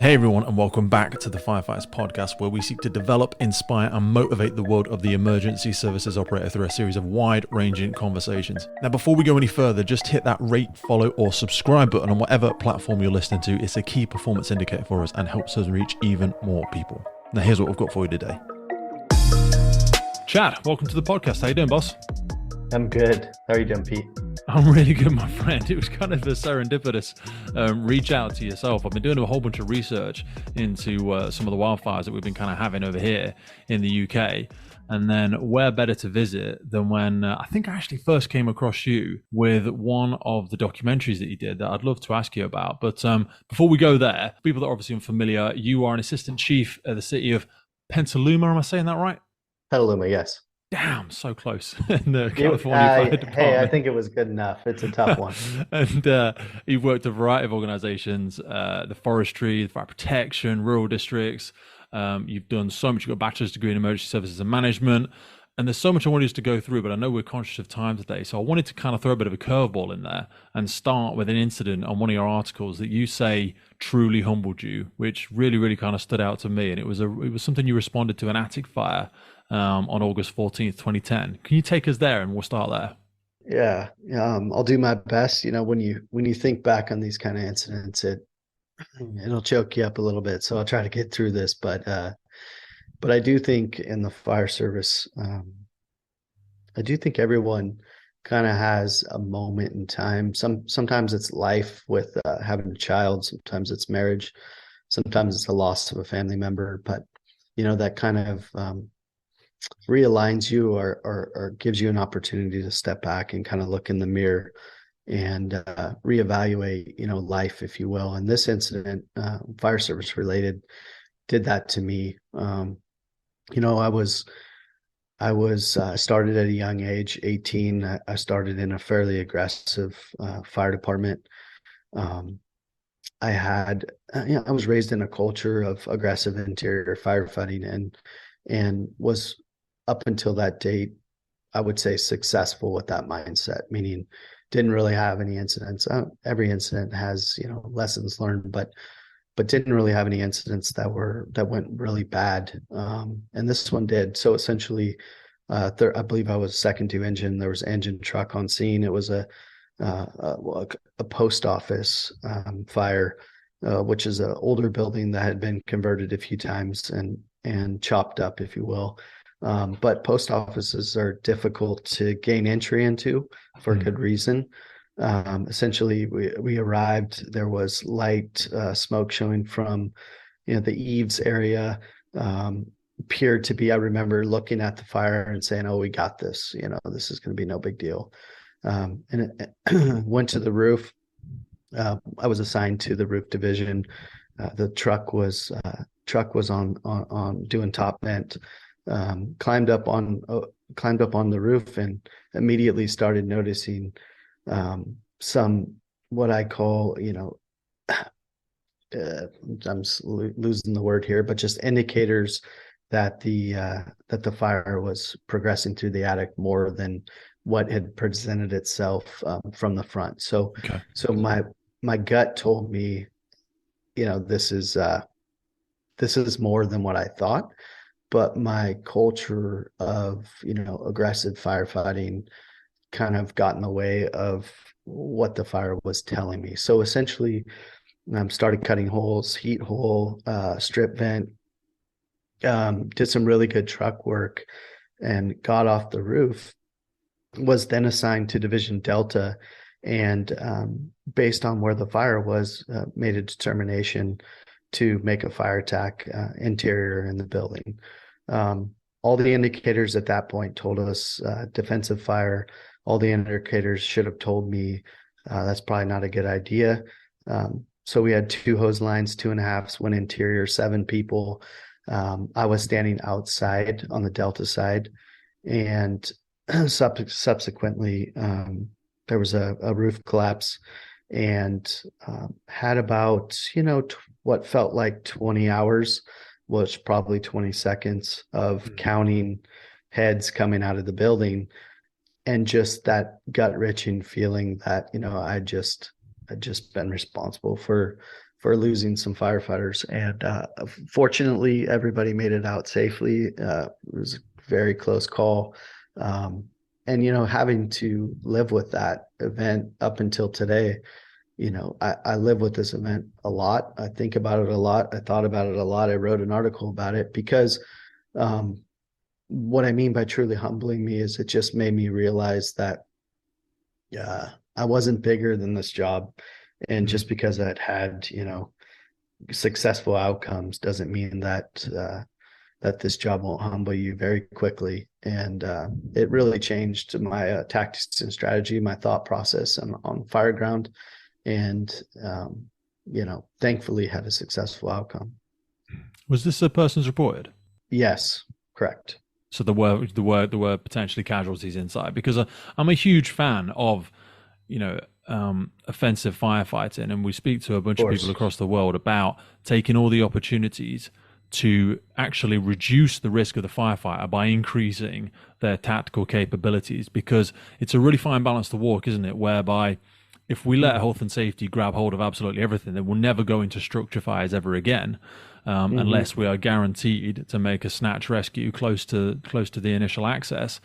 Hey everyone, and welcome back to the Firefighters podcast, where we seek to develop, inspire, and motivate the world of the emergency services operator through a series of wide-ranging conversations. Now, before we go any further, just hit that rate, follow, or subscribe button on whatever platform you're listening to. It's a key performance indicator for us and helps us reach even more people. Now, here's what we've got for you today. Chad, welcome to the podcast. How you doing, boss? I'm good. How are you doing, Pete? I'm really good, my friend. It was kind of a serendipitous reach out to yourself. I've been doing a whole bunch of research into some of the wildfires that we've been kind of having over here in the UK. And then where better to visit than when I think I actually first came across you with one of the documentaries that you did that I'd love to ask you about. But before we go there, people that are obviously unfamiliar, you are an assistant chief at the City of Petaluma. Am I saying that right? Petaluma, yes. Damn, so close. In the California Fire Department. Hey, I think it was good enough. It's a tough one. And you've worked at a variety of organizations, the Forestry, the Fire Protection, rural districts. You've done so much. You've got a bachelor's degree in emergency services and management. And there's so much I wanted us to go through, but I know we're conscious of time today. So I wanted to kind of throw a bit of a curveball in there and start with an incident on one of your articles that you say truly humbled you, which really, really kind of stood out to me. And it was something you responded to an attic fire on August 14th, 2010. Can you take us there and we'll start there? Yeah, I'll do my best. You know, when you think back on these kind of incidents, it'll choke you up a little bit. So I'll try to get through this, but I do think in the fire service, I do think everyone kind of has a moment in time. Sometimes it's life with having a child. Sometimes it's marriage. Sometimes it's the loss of a family member. But you know, that kind of realigns you or gives you an opportunity to step back and kind of look in the mirror and reevaluate, you know, life, if you will. And this incident, fire service related, did that to me. You know, I started at a young age, 18. I started in a fairly aggressive fire department. I was raised in a culture of aggressive interior firefighting and was, up until that date, I would say, successful with that mindset, meaning didn't really have any incidents. Every incident has, you know, lessons learned, but didn't really have any incidents that went really bad. And this one did. So essentially, I believe I was second to engine. There was engine truck on scene. It was a post office fire, which is an older building that had been converted a few times and chopped up, if you will. But post offices are difficult to gain entry into for good reason. Essentially, we arrived. There was light smoke showing from, you know, the eaves area. Appeared to be. I remember looking at the fire and saying, "Oh, we got this. You know, this is going to be no big deal." And it went to the roof. I was assigned to the roof division. The truck was on doing top vent. Climbed up on the roof and immediately started noticing some, what I call, you know, I'm losing the word here, but just indicators that the fire was progressing through the attic more than what had presented itself from the front. So my gut told me, you know, this is more than what I thought. But my culture of, you know, aggressive firefighting kind of got in the way of what the fire was telling me. So essentially, started cutting holes, heat hole, strip vent, did some really good truck work and got off the roof. Was then assigned to Division Delta, and based on where the fire was, made a determination to make a fire attack interior in the building. All the indicators at that point told us defensive fire. All the indicators should have told me that's probably not a good idea. So we had 2 hose lines, 2.5s, one interior, 7 people. I was standing outside on the Delta side, and subsequently there was a roof collapse, and had about, you know, what felt like 20 hours, was probably 20 seconds of counting heads coming out of the building, and just that gut wrenching feeling that, you know, I'd just been responsible for for losing some firefighters. And fortunately, everybody made it out safely. It was a very close call. And, having to live with that event up until today, I live with this event a lot. I think about it a lot. I thought about it a lot. I wrote an article about it because what I mean by truly humbling me is it just made me realize that I wasn't bigger than this job. And just because I'd had, successful outcomes doesn't mean that that this job won't humble you very quickly. And it really changed my tactics and strategy, my thought process on fire ground. And, thankfully had a successful outcome. Was this a person's reported? Yes, correct. So there were potentially casualties inside, because I'm a huge fan of, offensive firefighting, and we speak to a bunch of people across the world about taking all the opportunities to actually reduce the risk of the firefighter by increasing their tactical capabilities, because it's a really fine balance to walk, isn't it? Whereby if we let health and safety grab hold of absolutely everything, then we'll never go into structure fires ever again, unless we are guaranteed to make a snatch rescue close to the initial access.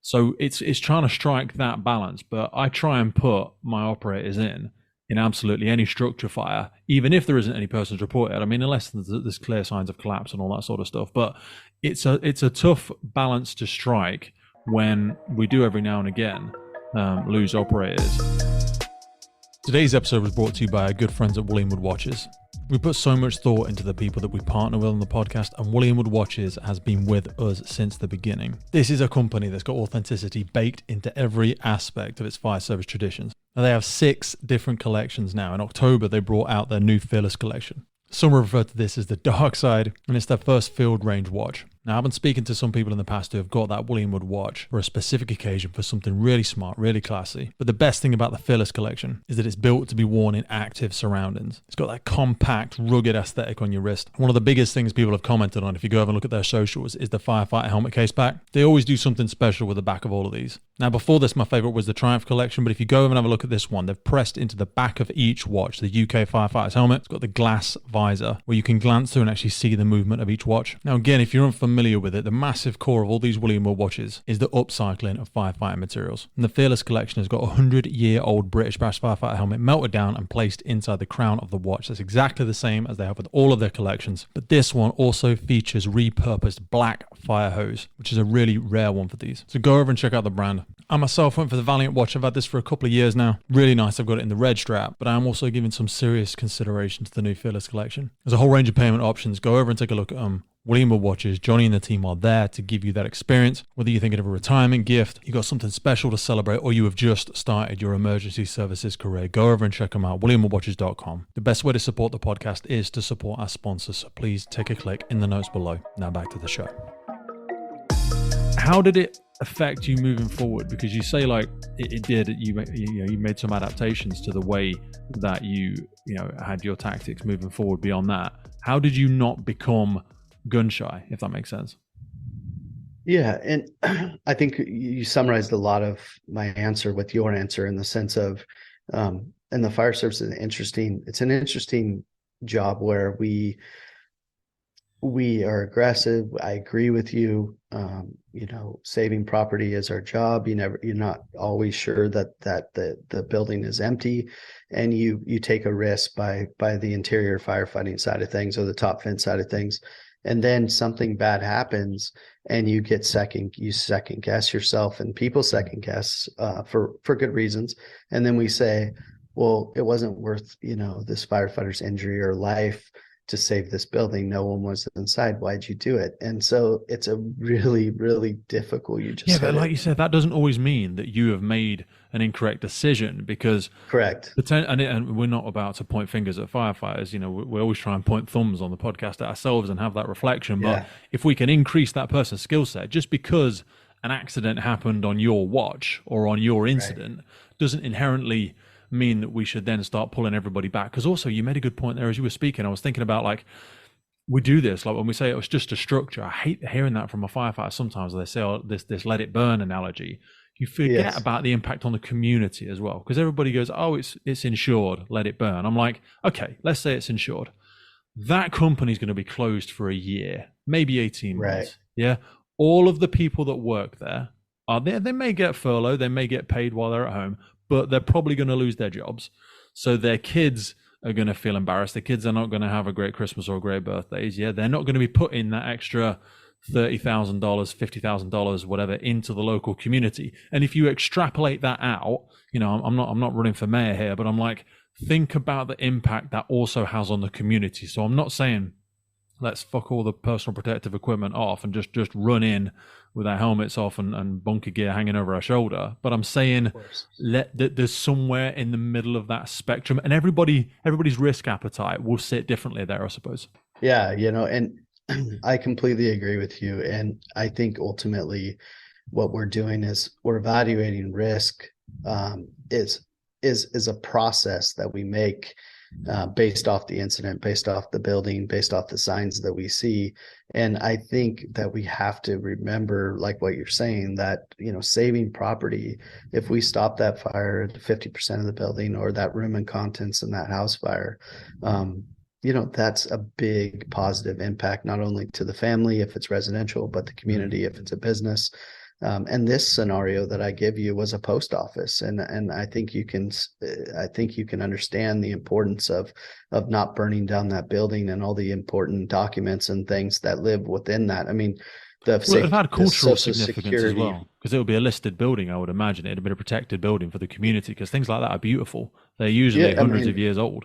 So it's trying to strike that balance. But I try and put my operators in absolutely any structure fire, even if there isn't any persons reported. I mean, unless there's clear signs of collapse and all that sort of stuff. But it's a tough balance to strike when we do every now and again lose operators. Today's episode was brought to you by our good friends at Wood Watches. We put so much thought into the people that we partner with on the podcast, and Wood Watches has been with us since the beginning. This is a company that's got authenticity baked into every aspect of its fire service traditions. Now, they have 6 different collections now. In October, they brought out their new Fearless collection. Some refer to this as the dark side, and it's their first field range watch. Now, I've been speaking to some people in the past who have got that Wood watch for a specific occasion, for something really smart, really classy. But the best thing about the Fearless collection is that it's built to be worn in active surroundings. It's got that compact, rugged aesthetic on your wrist. One of the biggest things people have commented on, if you go over and look at their socials, is the firefighter helmet case back. They always do something special with the back of all of these. Now, before this, my favorite was the Triumph collection, but if you go over and have a look at this one, they've pressed into the back of each watch the UK firefighter's helmet. It's got the glass visor where you can glance through and actually see the movement of each watch. Now, again, if you're unfamiliar with it, the massive core of all these Wood watches is the upcycling of firefighting materials. And the Fearless collection has got a 100-year-old British firefighter helmet melted down and placed inside the crown of the watch. That's exactly the same as they have with all of their collections. But this one also features repurposed black fire hose, which is a really rare one for these. So go over and check out the brand. I myself went for the Valiant watch. I've had this for a couple of years now. Really nice. I've got it in the red strap, but I'm also giving some serious consideration to the new Fearless collection. There's a whole range of payment options. Go over and take a look at them. Wood Watches, Johnny and the team are there to give you that experience. Whether you're thinking of a retirement gift, you got something special to celebrate, or you have just started your emergency services career, go over and check them out, WoodWatches.com. The best way to support the podcast is to support our sponsors, so please take a click in the notes below. Now back to the show. How did it affect you moving forward? Because you say like it did. You made some adaptations to the way that you had your tactics moving forward. Beyond that, how did you not become gun shy, if that makes sense? Yeah, and I think you summarized a lot of my answer with your answer, in the sense of, and the fire service is it's an interesting job where we are aggressive. I agree with you. Saving property is our job. You're not always sure that the building is empty, and you take a risk by the interior firefighting side of things, or the top fence side of things. And then something bad happens, and you second guess yourself, and people second guess for good reasons. And then we say, well, it wasn't worth this firefighter's injury or life to save this building. No one was inside. Why'd you do it? And so it's a really, really difficult. But like you said, that doesn't always mean that you have made an incorrect decision, because correct. And we're not about to point fingers at firefighters. We always try and point thumbs on the podcast at ourselves and have that reflection. But if we can increase that person's skill set, just because an accident happened on your watch or on your incident doesn't inherently mean that we should then start pulling everybody back. Because also, you made a good point there as you were speaking. I was thinking about, like, we do this, like when we say it was just a structure. I hate hearing that from a firefighter sometimes. They say, oh, this let it burn analogy. you forget Yes. about the impact on the community as well. Because everybody goes, oh, it's insured, let it burn. I'm like, okay, let's say it's insured. That company's going to be closed for a year, maybe 18 Right. months. Yeah. All of the people that work there are there. They may get furloughed, they may get paid while they're at home, but they're probably going to lose their jobs. So their kids are going to feel embarrassed. The kids are not going to have a great Christmas or great birthdays. Yeah. They're not going to be putting that extra $30,000, $50,000, whatever, into the local community. And if you extrapolate that out, I'm not running for mayor here, but I'm like, think about the impact that also has on the community. So I'm not saying let's fuck all the personal protective equipment off and just run in with our helmets off and bunker gear hanging over our shoulder. But I'm saying there's somewhere in the middle of that spectrum, and everybody's risk appetite will sit differently there, I suppose. Yeah, and I completely agree with you. And I think ultimately what we're doing is we're evaluating risk is a process that we make based off the incident, based off the building, based off the signs that we see. And I think that we have to remember, like what you're saying, that, saving property, if we stop that fire at 50% of the building or that room and contents in that house fire, that's a big positive impact, not only to the family if it's residential, but the community if it's a business. And this scenario that I give you was a post office, and I think you can understand the importance of not burning down that building and all the important documents and things that live within that. I mean, it would have had cultural Social significance Security as well, because it would be a listed building. I would imagine it'd have been a protected building for the community, because things like that are beautiful. They're usually hundreds of years old.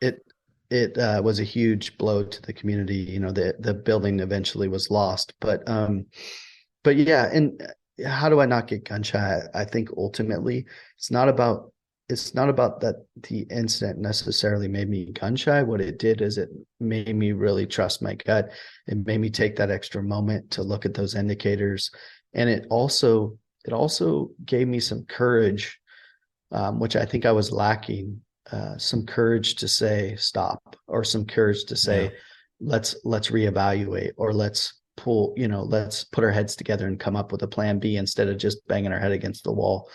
It was a huge blow to the community. The building eventually was lost, but yeah. And how do I not get gun shy? I think ultimately it's not about that the incident necessarily made me gun shy. What it did is it made me really trust my gut. It made me take that extra moment to look at those indicators, and it also gave me some courage, which I think I was lacking. Some courage to say stop, or some courage to say, let's reevaluate, or let's put our heads together and come up with a plan B instead of just banging our head against the wall.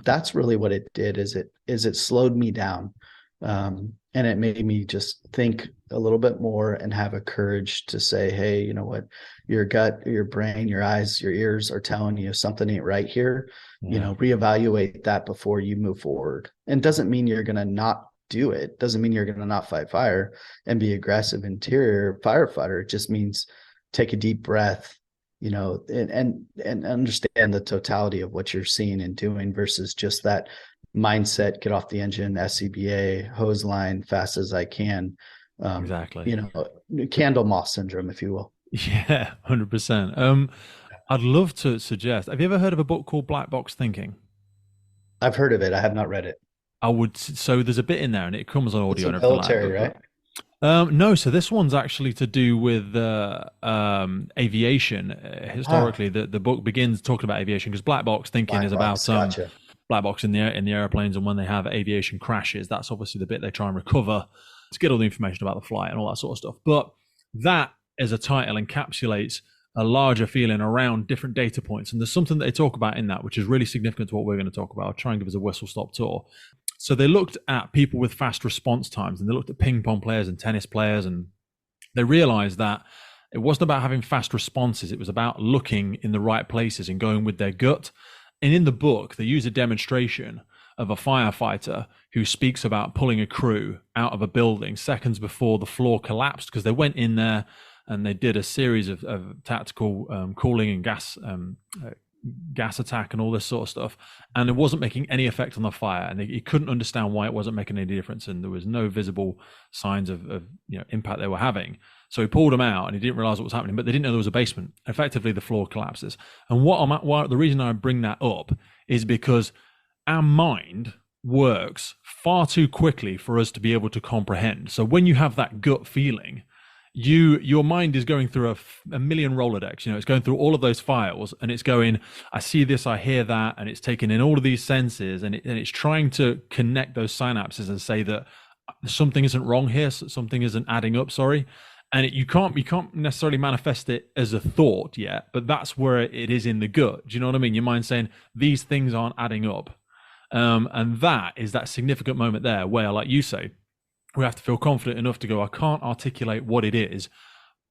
That's really what it did, is it slowed me down. And it made me just think a little bit more and have a courage to say, hey, you know what, your gut, your brain, your eyes, your ears are telling you something ain't right here. Reevaluate that before you move forward. And doesn't mean you're going to not do it. Doesn't mean you're going to not fight fire and be aggressive interior firefighter. It just means take a deep breath, and understand the totality of what you're seeing and doing versus just that mindset, get off the engine, SCBA, hose line, fast as I can. Exactly. Candle moth syndrome, if you will. Yeah, 100%. I'd love to suggest, have you ever heard of a book called Black Box Thinking? I've heard of it. I have not read it. So there's a bit in there, and it comes on audio It's and everything military, like that. Right? No, so this one's actually to do with aviation. Historically, the book begins talking about aviation, because black box thinking is about gotcha. black box in the airplanes, and when they have aviation crashes, that's obviously the bit they try and recover to get all the information about the flight and all that sort of stuff. But that, as a title, encapsulates a larger feeling around different data points, and there's something that they talk about in that which is really significant to what we're going to talk about. I'll try and give us a whistle-stop tour. So they looked at people with fast response times, and they looked at ping pong players and tennis players, and they realized that it wasn't about having fast responses. It was about looking in the right places and going with their gut. And in the book, they use a demonstration of a firefighter who speaks about pulling a crew out of a building seconds before the floor collapsed, because they went in there and they did a series of tactical cooling and gas attack and all this sort of stuff, and it wasn't making any effect on the fire, and he couldn't understand why it wasn't making any difference, and there was no visible signs of impact they were having. So he pulled them out, and he didn't realize what was happening, but they didn't know there was a basement. Effectively, the floor collapses. And the reason I bring that up is because our mind works far too quickly for us to be able to comprehend. So when you have that gut feeling, your mind is going through a million Rolodex. It's going through all of those files, and it's going, I see this, I hear that, and it's taking in all of these senses, and it's trying to connect those synapses and say that something isn't wrong here, something isn't adding up, sorry. and you can't necessarily manifest it as a thought yet, but that's where it is in the gut. Do you know what I mean? Your mind saying these things aren't adding up, and that is that significant moment there where, like you say, we have to feel confident enough to go, I can't articulate what it is,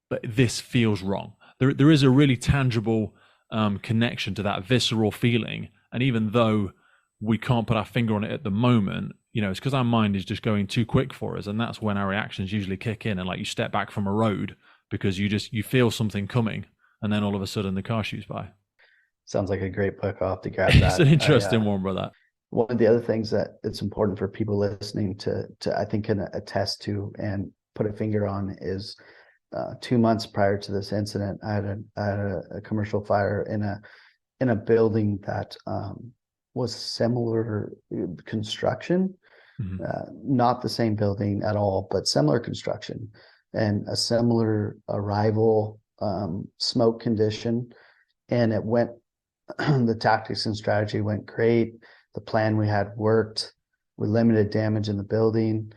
but this feels wrong. There is a really tangible connection to that visceral feeling, and even though we can't put our finger on it at the moment, it's because our mind is just going too quick for us, and that's when our reactions usually kick in. And like you step back from a road because you feel something coming, and then all of a sudden the car shoots by. Sounds like a great book. I'll have to grab It's that. an interesting one, brother. One of the other things that it's important for people listening to I think can attest to and put a finger on is 2 months prior to this incident, I had a commercial fire in a building that was similar construction, Mm-hmm. not the same building at all, but similar construction and a similar arrival smoke condition. And it went, the tactics and strategy went great. The plan we had worked. We limited damage in the building.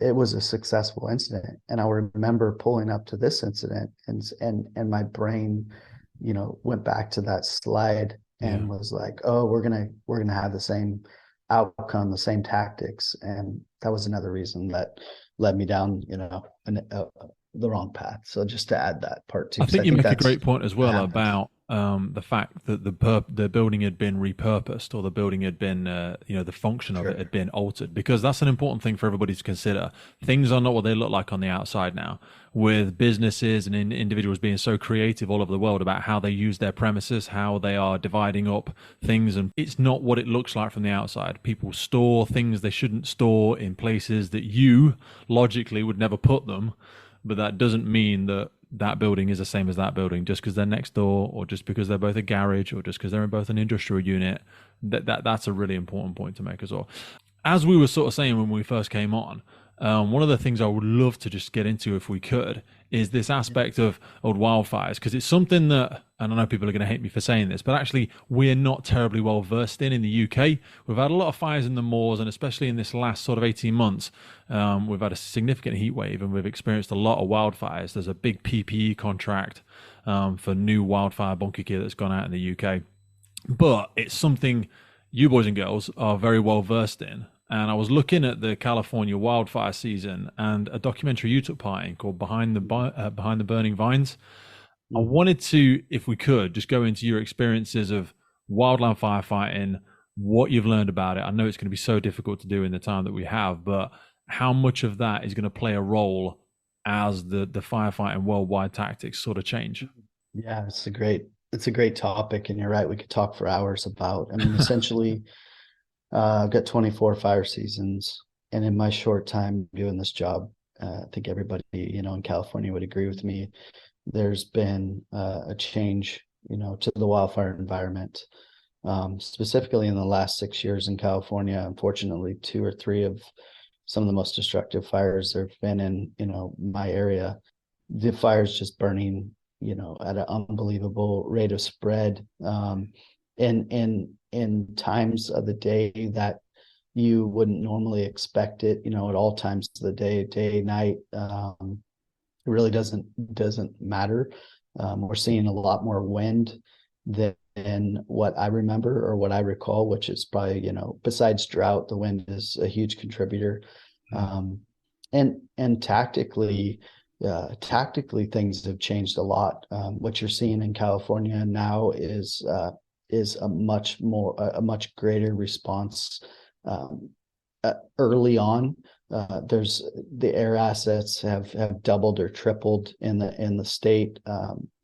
It was a successful incident. And I remember pulling up to this incident and my brain, went back to that slide and was like, oh, we're gonna have the same outcome, the same tactics. And that was another reason that led me down, the wrong path. So just to add that part too. I think I you think make a that's great point as well happens. about the fact that the building had been repurposed, or the building had been, the function of it Sure. had been altered, because that's an important thing for everybody to consider. Things are not what they look like on the outside now, with businesses and individuals being so creative all over the world about how they use their premises, how they are dividing up things, and it's not what it looks like from the outside. People store things they shouldn't store in places that you logically would never put them, but that doesn't mean that building is the same as that building just because they're next door, or just because they're both a garage, or just because they're in both an industrial unit. That's a really important point to make as well. As we were sort of saying when we first came on, one of the things I would love to just get into, if we could, is this aspect of old wildfires, because it's something that, and I know people are going to hate me for saying this, but actually we're not terribly well versed in the UK. We've had a lot of fires in the moors, and especially in this last sort of 18 months, we've had a significant heat wave, and we've experienced a lot of wildfires. There's a big PPE contract for new wildfire bunker gear that's gone out in the UK. But it's something you boys and girls are very well versed in. And I was looking at the California wildfire season and a documentary you took part in called Behind the Burning Vines. I wanted to, if we could, just go into your experiences of wildland firefighting, what you've learned about it. I know it's going to be so difficult to do in the time that we have, but how much of that is going to play a role as the firefighting worldwide tactics sort of change? Yeah, it's a great topic, and you're right. We could talk for hours about. I mean, essentially, I've got 24 fire seasons, and in my short time doing this job, I think everybody, in California would agree with me. There's been a change, to the wildfire environment, specifically in the last 6 years in California. Unfortunately, two or three of some of the most destructive fires there have been in, my area. The fire's just burning, at an unbelievable rate of spread. In times of the day that you wouldn't normally expect it, at all times of the day, night. It really doesn't matter. We're seeing a lot more wind than what I remember or what I recall, which is probably, besides drought, the wind is a huge contributor. And tactically things have changed a lot. What you're seeing in California now is a much greater response early on. There's the air assets have doubled or tripled in the state,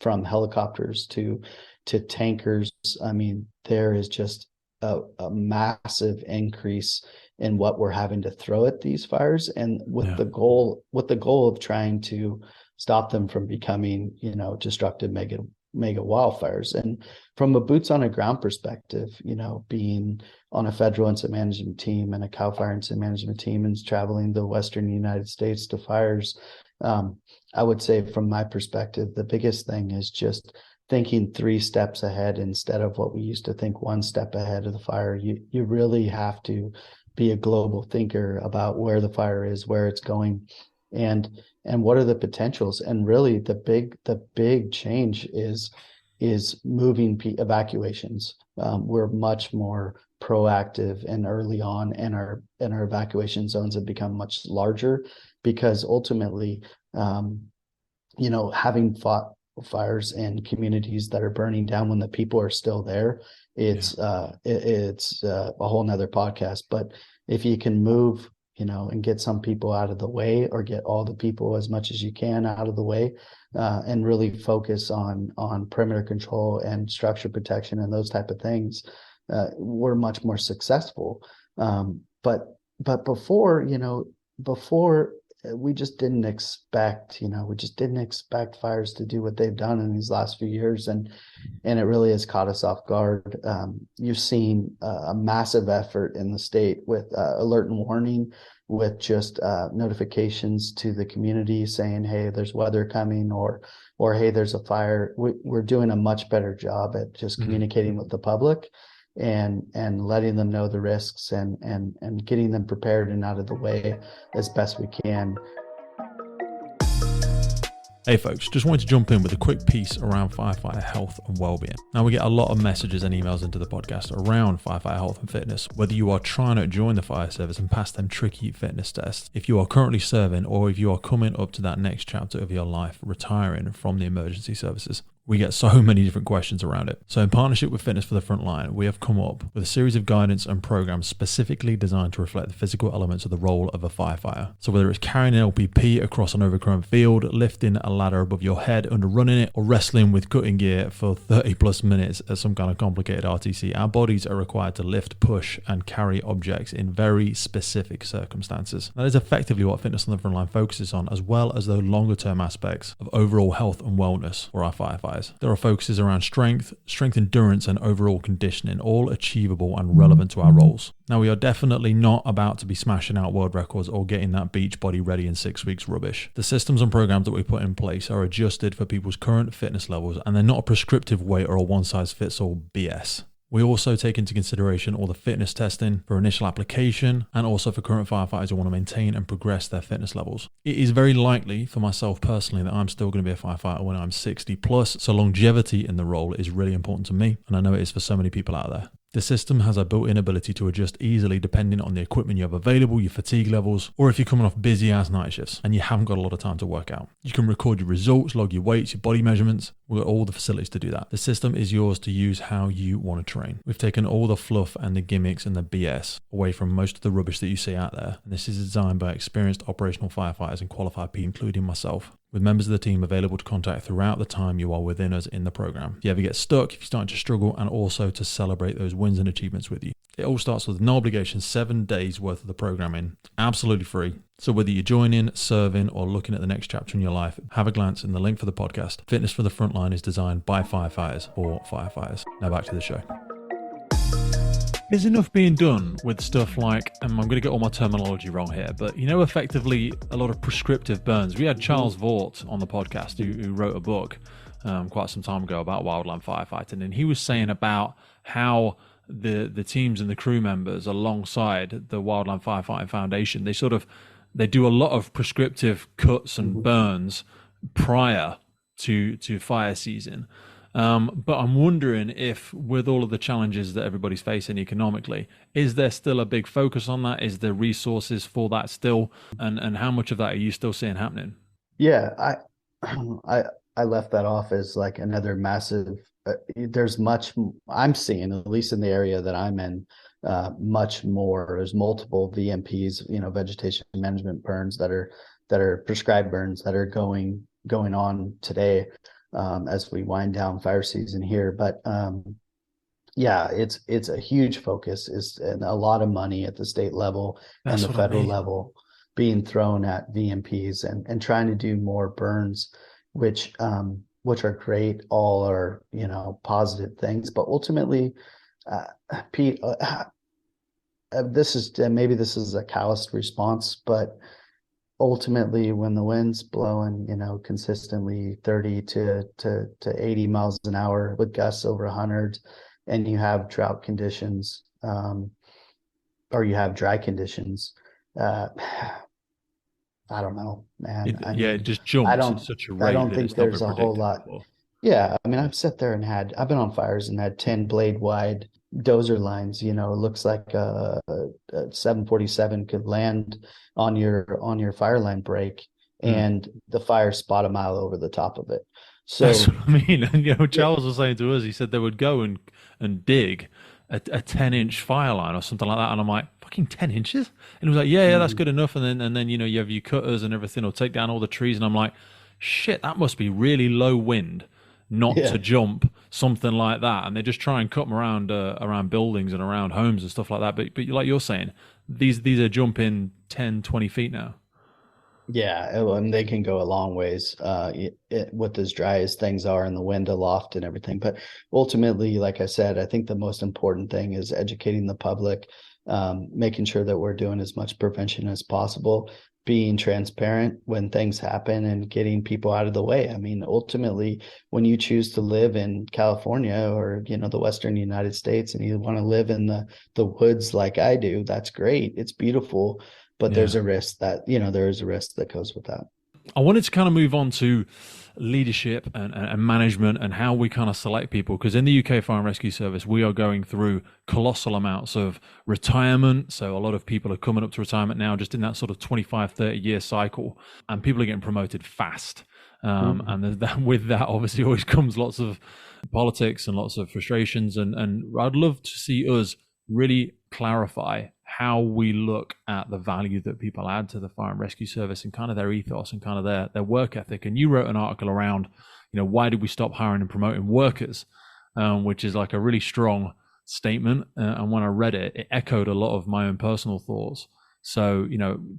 from helicopters to tankers. I mean, there is just a massive increase in what we're having to throw at these fires, and with Yeah. the goal of trying to stop them from becoming, destructive mega wildfires. And from a boots on the ground perspective, being on a federal incident management team and a CAL FIRE incident management team and traveling the Western United States to fires, I would say from my perspective, the biggest thing is just thinking 3 steps ahead instead of what we used to think 1 step ahead of the fire. You really have to be a global thinker about where the fire is, where it's going. and what are the potentials? And really the big change is moving evacuations. We're much more proactive and early on, and our evacuation zones have become much larger because ultimately, having fought fires in communities that are burning down when the people are still there, it's a whole nother podcast. But if you can move, and get some people out of the way, or get all the people as much as you can out of the way, and really focus on perimeter control and structure protection and those type of things, we're much more successful. But before we just didn't expect, fires to do what they've done in these last few years, and it really has caught us off guard. You've seen a massive effort in the state with alert and warning, with just notifications to the community saying, hey, there's weather coming, or hey, there's a fire. We're doing a much better job at just communicating with the public and letting them know the risks, and getting them prepared and out of the way as best we can. Hey folks, just wanted to jump in with a quick piece around firefighter health and wellbeing. Now, we get a lot of messages and emails into the podcast around firefighter health and fitness, whether you are trying to join the fire service and pass them tricky fitness tests, if you are currently serving, or if you are coming up to that next chapter of your life, retiring from the emergency services. We get so many different questions around it. So in partnership with Fitness for the Frontline, we have come up with a series of guidance and programs specifically designed to reflect the physical elements of the role of a firefighter. So whether it's carrying an LPP across an overgrown field, lifting a ladder above your head under running it, or wrestling with cutting gear for 30 plus minutes at some kind of complicated RTC, our bodies are required to lift, push, and carry objects in very specific circumstances. That is effectively what Fitness on the Frontline focuses on, as well as the longer term aspects of overall health and wellness for our firefighters. There are focuses around strength, endurance, and overall conditioning, all achievable and relevant to our roles. Now, we are definitely not about to be smashing out world records or getting that beach body ready in 6 weeks rubbish. The systems and programs that we put in place are adjusted for people's current fitness levels, and they're not a prescriptive way or a one-size-fits-all BS. We also take into consideration all the fitness testing for initial application, and also for current firefighters who want to maintain and progress their fitness levels. It is very likely for myself personally that I'm still going to be a firefighter when I'm 60 plus, so longevity in the role is really important to me, and I know it is for so many people out there. The system has a built-in ability to adjust easily depending on the equipment you have available, your fatigue levels, or if you're coming off busy ass night shifts and you haven't got a lot of time to work out. You can record your results, log your weights, your body measurements. We've got all the facilities to do that. The system is yours to use how you want to train. We've taken all the fluff and the gimmicks and the BS away from most of the rubbish that you see out there. And this is designed by experienced operational firefighters and qualified people, including myself, with members of the team available to contact throughout the time you are within us in the program. If you ever get stuck, if you're starting to struggle, and also to celebrate those wins and achievements with you. It all starts with no obligation, 7 days worth of the programming, absolutely free. So whether you're joining, serving, or looking at the next chapter in your life, have a glance in the link for the podcast. Fitness for the Frontline is designed by firefighters for firefighters. Now back to the show. There's enough being done with stuff like, and I'm going to get all my terminology wrong here, but effectively a lot of prescriptive burns. We had Charles Vaught on the podcast who wrote a book quite some time ago about wildland firefighting, and he was saying about how the teams and the crew members alongside the Wildland Firefighting Foundation, they do a lot of prescriptive cuts and burns prior to fire season. But I'm wondering if, with all of the challenges that everybody's facing economically, is there still a big focus on that? Is there resources for that still? And how much of that are you still seeing happening? Yeah, I left that off as like another massive, there's much I'm seeing, at least in the area that I'm in, much more. There's multiple VMPs, vegetation management burns that are prescribed burns that are going on today. As we wind down fire season here. But yeah, it's a huge focus, and a lot of money at the state level and the federal level being thrown at VMPs and trying to do more burns, which are great, all are, positive things. But ultimately, Pete, this is a calloused response, but ultimately, when the wind's blowing, consistently 30 to 80 miles an hour with gusts over 100, and you have drought conditions, or you have dry conditions, I don't know, man. I Yeah, it mean, just I jumps at don't such a I rate don't that think it's not very there's a whole lot. predictable. Yeah, I mean, Yeah. I've been on fires and had 10 blade wide dozer lines, you know, it looks like a 747 could land on your fire line break Hmm. and the fire spot a mile over the top of it. That's So, what I mean. And yeah, Charles was saying to us, he said they would go and dig a 10-inch fire line or something like that, and I'm like, fucking 10 inches? And he was like, yeah, that's mhm, good enough. And then you have your cutters and everything, will take down all the trees, and I'm like, shit, that must be really low wind not to yeah. jump something like that. And they just try and cut them around buildings and around homes and stuff like that. But like you're saying, these are jumping 10, 20 feet now. Yeah, and they can go a long ways with as dry as things are and the wind aloft and everything. But ultimately, like I said, I think the most important thing is educating the public, making sure that we're doing as much prevention as possible, being transparent when things happen and getting people out of the way. I mean, ultimately, when you choose to live in California or, you know, the Western United States and you want to live in the woods like I do, that's great. It's beautiful, but Yeah. there's a risk that, you know, there is a risk that goes with that. I wanted to kind of move on to leadership and management and how we kind of select people, because in the UK Fire and Rescue Service we are going through colossal amounts of retirement. So a lot of people are coming up to retirement now, just in that sort of 25, 30 year cycle, and people are getting promoted fast. Mhm. And with that obviously always comes lots of politics and lots of frustrations, and I'd love to see us really clarify how we look at the value that people add to the fire and rescue service and kind of their ethos and kind of their work ethic. And you wrote an article around, why did we stop hiring and promoting workers, which is like a really strong statement. And when I read it, it echoed a lot of my own personal thoughts. So,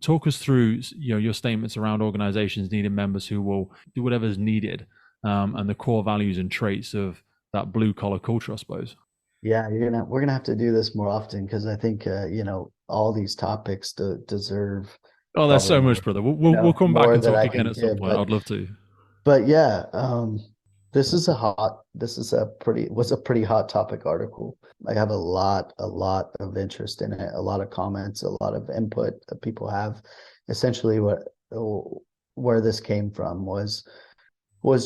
talk us through, your statements around organizations needing members who will do whatever is needed, and the core values and traits of that blue collar culture, I suppose. Yeah, we're gonna have to do this more often because I think you know, all these topics deserve Oh, there's probably so much, more, brother. you We'll know, come back more and that talk I again can at some give. point. I'd love to. But yeah, this is a pretty hot topic article. I have a lot of interest in it, a lot of comments, a lot of input that people have. Essentially, where this came from was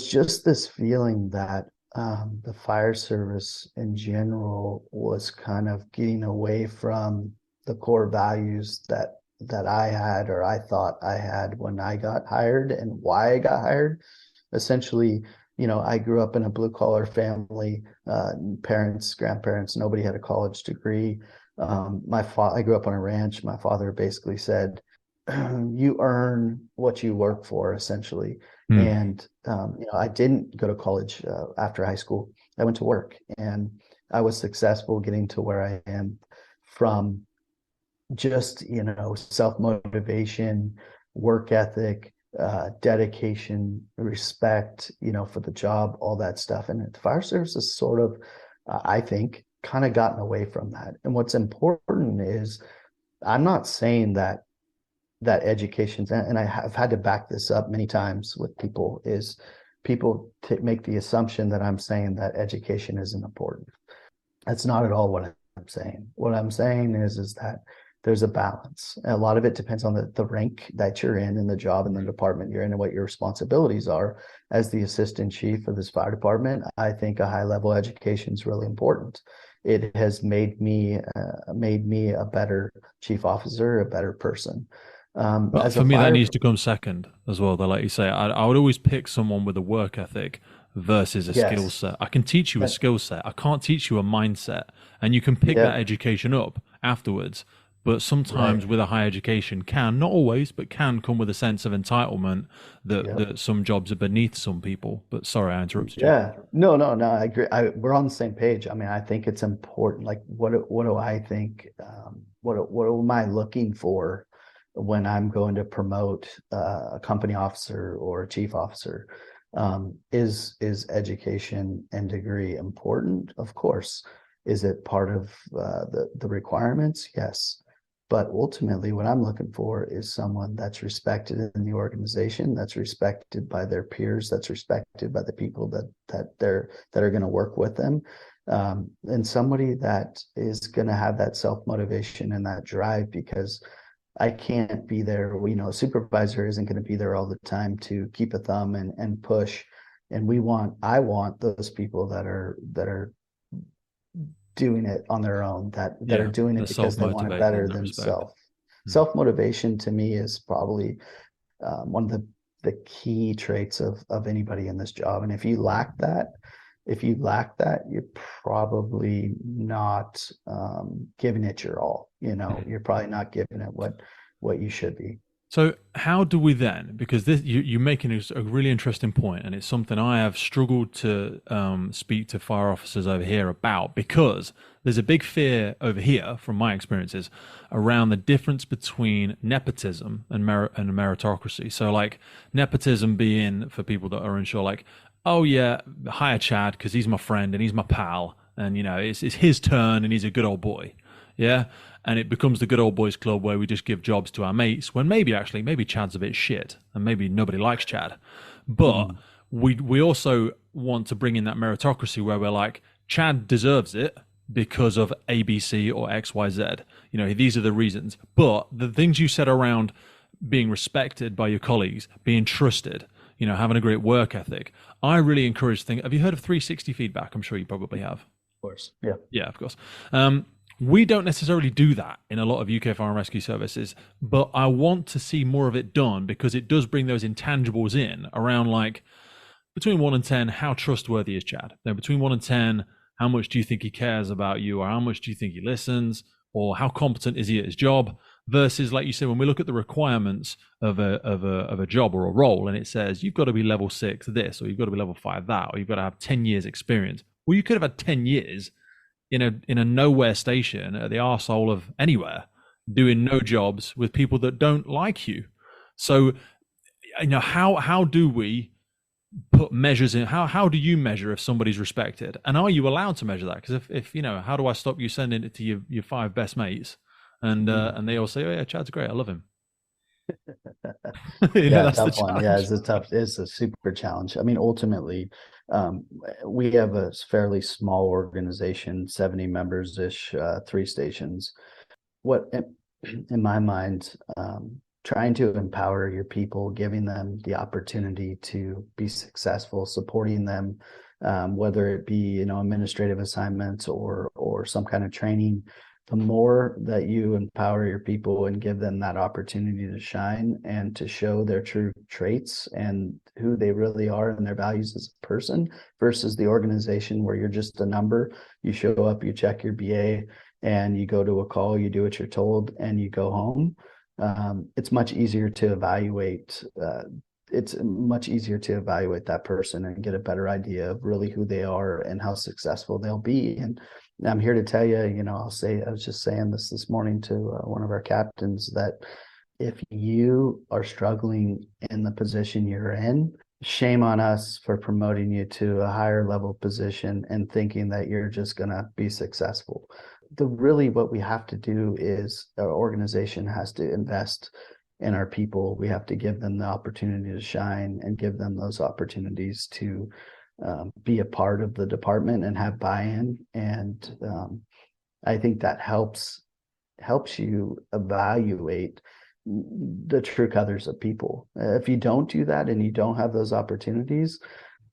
just this feeling that the fire service in general was kind of getting away from the core values that I had or I thought I had when I got hired and why I got hired. Essentially, you know, I grew up in a blue collar family, parents, grandparents, nobody had a college degree. I grew up on a ranch. My father basically said, you earn what you work for, essentially. Hmm. And you know, I didn't go to college after high school. I went to work, and I was successful getting to where I am from just, you know, self motivation, work ethic, dedication, respect, you know, for the job, all that stuff. And the fire service is sort of, I think, kind of gotten away from that. And what's important is, I'm not saying that education, and I have had to back this up many times with people, is people make the assumption that I'm saying that education isn't important. That's not at all what I'm saying. What I'm saying is that there's a balance. A lot of it depends on the rank that you're in the job and the department you're in and what your responsibilities are. As the assistant chief of this fire department, I think a high level education is really important. It has made me a better chief officer, a better person. But As a for me, that fire, needs to come second as well. Though, like you say, I would always pick someone with a work ethic versus a skill yes, set. I can teach you a that, skill set. I can't teach you a mindset, and you can pick that yeah, education up afterwards. But right, sometimes with a high education can, not always, but can come with a sense of entitlement that yep. some jobs are beneath some people. But sorry, I interrupted you. Yeah, no, I agree. We're on the same page. I mean, I think it's important. Like, what do I think? What am I looking for when I'm going to promote a company officer or a chief officer? Is education and degree important? Of course. Is it part of the requirements? Yes. But ultimately, what I'm looking for is someone that's respected in the organization, that's respected by their peers, that's respected by the people that are going to work with them, and somebody that is going to have that self motivation and that drive. Because I can't be there. A supervisor isn't going to be there all the time to keep a thumb and push. And I want those people that are doing it on their own, that are Yeah, doing they're it because they want it self-motivated in better that respect. themselves. Hmm. Self-motivation to me is probably one of the key traits of anybody in this job. And if you lack that, you're probably not giving it your all. You're probably not giving it what you should be. So how do we then? Because you're making a really interesting point, and it's something I have struggled to speak to fire officers over here about because there's a big fear over here, from my experiences, around the difference between nepotism and meritocracy. So, like nepotism being for people that are unsure, like, oh yeah, hire Chad because he's my friend and he's my pal, and it's his turn and he's a good old boy. Yeah. And it becomes the good old boys club where we just give jobs to our mates when maybe Chad's a bit shit and maybe nobody likes Chad. But Mhm. we also want to bring in that meritocracy where we're like, Chad deserves it because of ABC or XYZ. These are the reasons. But the things you said around being respected by your colleagues, being trusted, having a great work ethic, I really encourage things. Have you heard of 360 feedback? I'm sure you probably have. Of course. Yeah. Yeah, of course. We don't necessarily do that in a lot of UK fire and rescue services, but I want to see more of it done because it does bring those intangibles in around like between 1 and 10, how trustworthy is Chad? Now, between 1 and 10, how much do you think he cares about you, or how much do you think he listens, or how competent is he at his job? Versus, like you said, when we look at the requirements of a job or a role, and it says you've got to be level 6 this, or you've got to be level 5 that, or you've got to have 10 years experience. Well, you could have had 10 years in a nowhere station at the arsehole of anywhere, doing no jobs with people that don't like you. So, how do we put measures in? How do you measure if somebody's respected, and are you allowed to measure that? Because if how do I stop you sending it to your 5 best mates, and they all say, oh yeah, Chad's great, I love him. Yeah, That's the tough one. Yeah, challenge. it's a super challenge. I mean, ultimately, um, we have a fairly small organization, 70 members ish, 3 stations. What in my mind, trying to empower your people, giving them the opportunity to be successful, supporting them, whether it be administrative assignments or some kind of training. The more that you empower your people and give them that opportunity to shine and to show their true traits and who they really are and their values as a person versus the organization where you're just a number. You show up, you check your BA, and you go to a call, you do what you're told, and you go home. It's much easier to evaluate. It's much easier to evaluate that person and get a better idea of really who they are and how successful they'll be. And I'm here to tell you, I was just saying this morning to one of our captains that if you are struggling in the position you're in, shame on us for promoting you to a higher level position and thinking that you're just going to be successful. Really what we have to do is our organization has to invest in our people. We have to give them the opportunity to shine and give them those opportunities to be a part of the department and have buy-in. And I think that helps you evaluate the true colors of people. If you don't do that and you don't have those opportunities,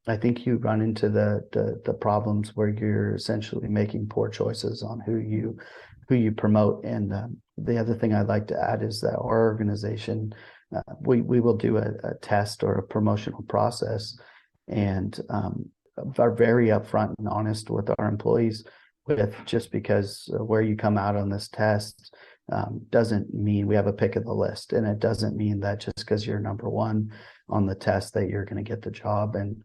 I think you run into the problems where you're essentially making poor choices on who you promote. And the other thing I'd like to add is that our organization, we will do a test or a promotional process, and are very upfront and honest with our employees. With just because where you come out on this test doesn't mean we have a pick of the list, and it doesn't mean that just because you're number one on the test that you're going to get the job. And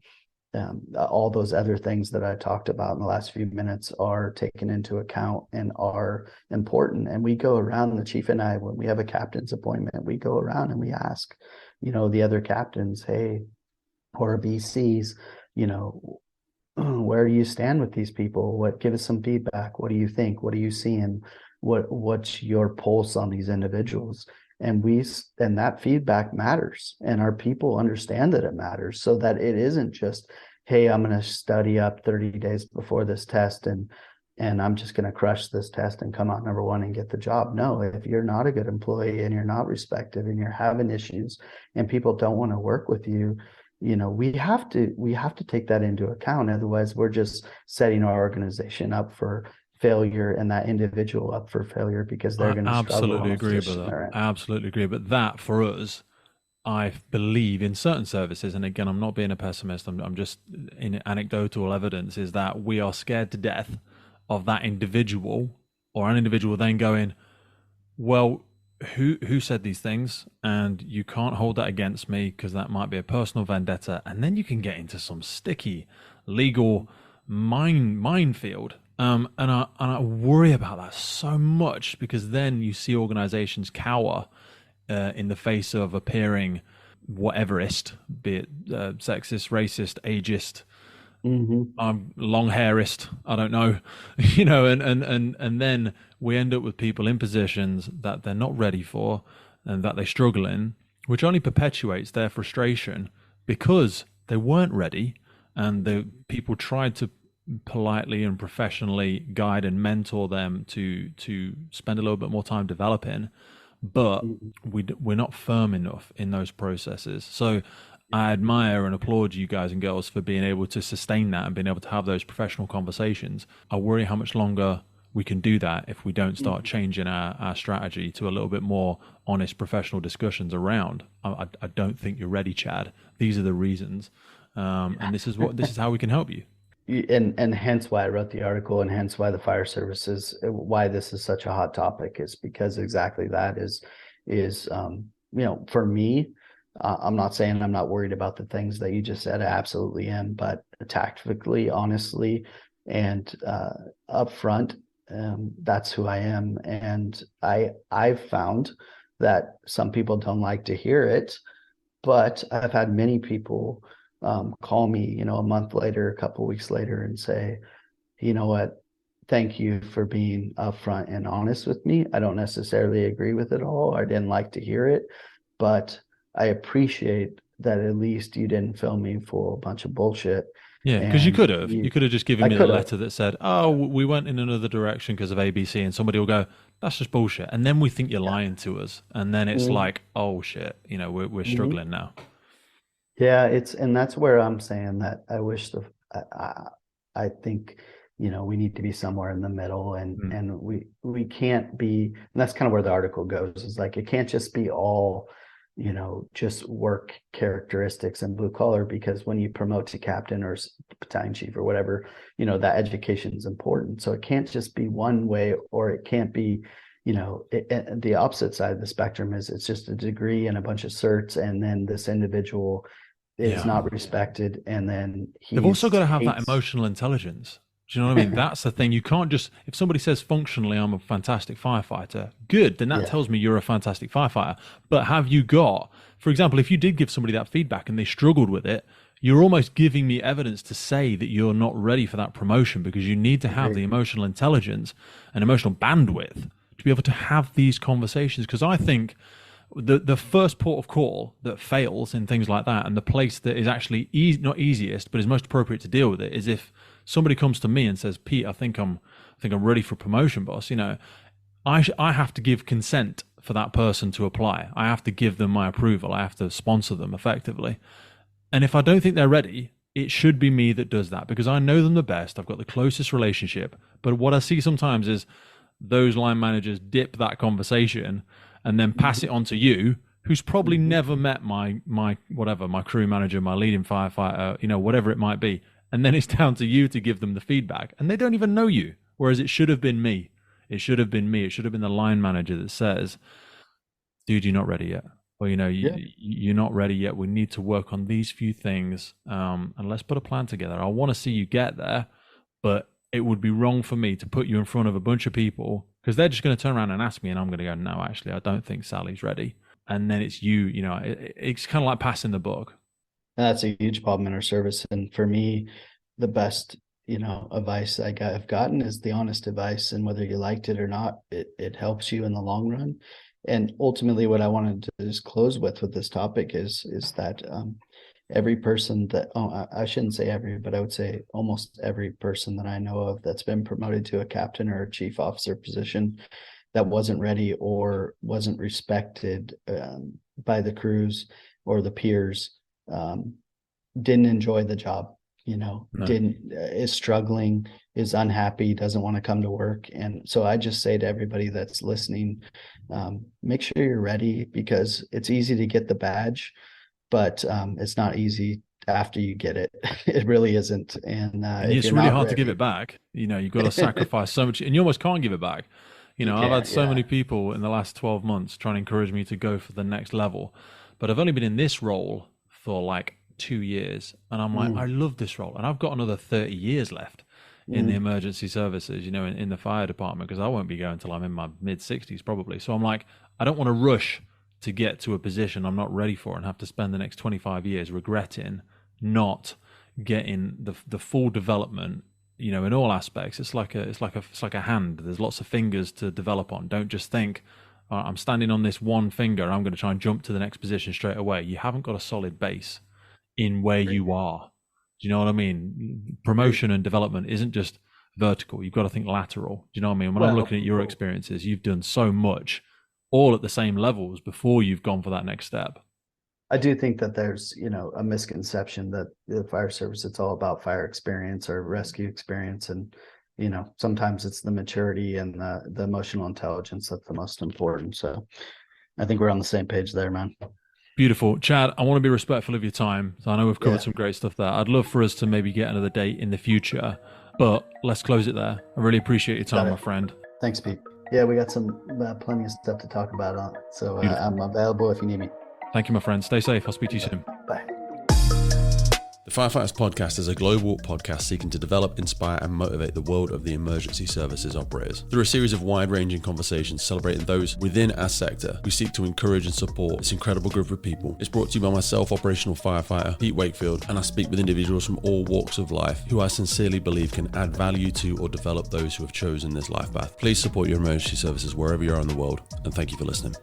all those other things that I talked about in the last few minutes are taken into account and are important. And we go around, the chief and I, when we have a captain's appointment, we go around and we ask, the other captains, hey, or BCs, where do you stand with these people? Give us some feedback. What do you think? What are you seeing? What's your pulse on these individuals? And that feedback matters, and our people understand that it matters, so that it isn't just, hey, I'm going to study up 30 days before this test and and I'm just going to crush this test and come out number one and get the job. No, if you're not a good employee and you're not respected and you're having issues and people don't want to work with you, we have to take that into account. Otherwise, we're just setting our organization up for failure and that individual up for failure because they're I going to struggle absolutely in the agree with position that. they're in. I absolutely agree. But that for us, I believe in certain services, and again, I'm not being a pessimist, I'm just in anecdotal evidence, is that we are scared to death of that individual or an individual then going, well, who said these things? And you can't hold that against me because that might be a personal vendetta. And then you can get into some sticky legal minefield. And I worry about that so much because then you see organizations cower in the face of appearing whateverist, be it sexist, racist, ageist, Mm-hmm. long hairist, I don't know, and then we end up with people in positions that they're not ready for and that they struggle in, which only perpetuates their frustration because they weren't ready and the people tried to politely and professionally guide and mentor them to spend a little bit more time developing, but we're not firm enough in those processes. So I admire and applaud you guys and girls for being able to sustain that and being able to have those professional conversations. I worry how much longer we can do that if we don't start changing our strategy to a little bit more honest professional discussions around. I don't think you're ready, Chad. These are the reasons, and this is how we can help you. And hence why I wrote the article, and hence why the fire services, why this is such a hot topic, is because exactly that is for me. I'm not saying I'm not worried about the things that you just said. I absolutely am, but tactfully, honestly, and upfront, that's who I am. And I've found that some people don't like to hear it, but I've had many people call me, a month later, a couple of weeks later, and say, you know what, thank you for being upfront and honest with me. I don't necessarily agree with it all. I didn't like to hear it, but I appreciate that at least you didn't fill me full of a bunch of bullshit. Yeah, because And you could have just given I me the could have. letter that said, "Oh, we went in another direction because of ABC," and somebody will go, "That's just bullshit," and then we think you're Yeah. lying to us, and then it's Mhm. like, "Oh shit," we're Mhm. struggling now. Yeah, and that's where I'm saying that I wish I think, we need to be somewhere in the middle, and Mm. and we can't be, and that's kind of where the article goes, is like it can't just be all, just work characteristics and blue collar, because when you promote to captain or battalion chief or whatever, that education is important. So it can't just be one way, or it can't be, the opposite side of the spectrum is it's just a degree and a bunch of certs, and then this individual is Yeah. not respected, and then They've also got he's to have that hates. emotional intelligence. Do you know what I mean? That's the thing. You can't just, if somebody says functionally, I'm a fantastic firefighter, good, then that Yeah. tells me you're a fantastic firefighter. But have you got, for example, if you did give somebody that feedback and they struggled with it, you're almost giving me evidence to say that you're not ready for that promotion because you need to have Agreed. the emotional intelligence and emotional bandwidth to be able to have these conversations. Because I think the first port of call that fails in things like that, and the place that is actually not easiest but is most appropriate to deal with it, is if somebody comes to me and says, "Pete, I think I'm ready for promotion, boss." I have to give consent for that person to apply. I have to give them my approval. I have to sponsor them effectively. And if I don't think they're ready, it should be me that does that because I know them the best. I've got the closest relationship. But what I see sometimes is those line managers dip that conversation and then pass it Mhm. on to you, who's probably Mhm. never met my whatever, my crew manager, my leading firefighter, whatever it might be. And then it's down to you to give them the feedback. And they don't even know you. Whereas it should have been me. It should have been me. It should have been the line manager that says, "Dude, you're not ready yet." Or, Yeah. you're not ready yet. We need to work on these few things. And let's put a plan together. I want to see you get there, but it would be wrong for me to put you in front of a bunch of people because they're just going to turn around and ask me, and I'm going to go, "No, actually, I don't think Sally's ready." And then it's it's kind of like passing the book. That's a huge problem in our service. And for me, the best, advice I've gotten is the honest advice. And whether you liked it or not, it helps you in the long run. And ultimately what I wanted to just close with this topic is that, every person that, I shouldn't say every, but I would say almost every person that I know of that's been promoted to a captain or a chief officer position that wasn't ready or wasn't respected by the crews or the peers, didn't enjoy the job, No. is struggling, is unhappy, doesn't want to come to work. And so I just say to everybody that's listening, make sure you're ready, because it's easy to get the badge, but it's not easy after you get it. It really isn't. And it's really hard to give it back. You've got to sacrifice so much, and you almost can't give it back. I've had so many people in the last 12 months trying to encourage me to go for the next level, but I've only been in this role for like 2 years, and I'm like, I love this role, and I've got another 30 years left in the emergency services, in the fire department, because I won't be going till I'm in my mid 60s probably. So I'm like, I don't want to rush to get to a position I'm not ready for and have to spend the next 25 years regretting not getting the full development, in all aspects. It's like a hand. There's lots of fingers to develop on. Don't just think, I'm standing on this one finger, I'm going to try and jump to the next position straight away. You haven't got a solid base in where you are. Do you know what I mean? Promotion and development isn't just vertical. You've got to think lateral. Do you know what I mean? When I'm looking at your experiences, you've done so much all at the same levels before you've gone for that next step. I do think that there's, a misconception that the fire service, it's all about fire experience or rescue experience. And, sometimes it's the maturity and the emotional intelligence that's the most important. So I think we're on the same page there, man. Beautiful. Chad, I want to be respectful of your time. So I know we've covered some great stuff there. I'd love for us to maybe get another date in the future, but let's close it there. I really appreciate your time, my friend. Thanks, Pete. Yeah, we got some plenty of stuff to talk about on. So I'm available if you need me. Thank you, my friend. Stay safe. I'll speak to you soon. Bye. The Firefighters Podcast is a global podcast seeking to develop, inspire, and motivate the world of the emergency services operators. Through a series of wide-ranging conversations celebrating those within our sector, we seek to encourage and support this incredible group of people. It's brought to you by myself, operational firefighter Pete Wakefield, and I speak with individuals from all walks of life who I sincerely believe can add value to or develop those who have chosen this life path. Please support your emergency services wherever you are in the world, and thank you for listening.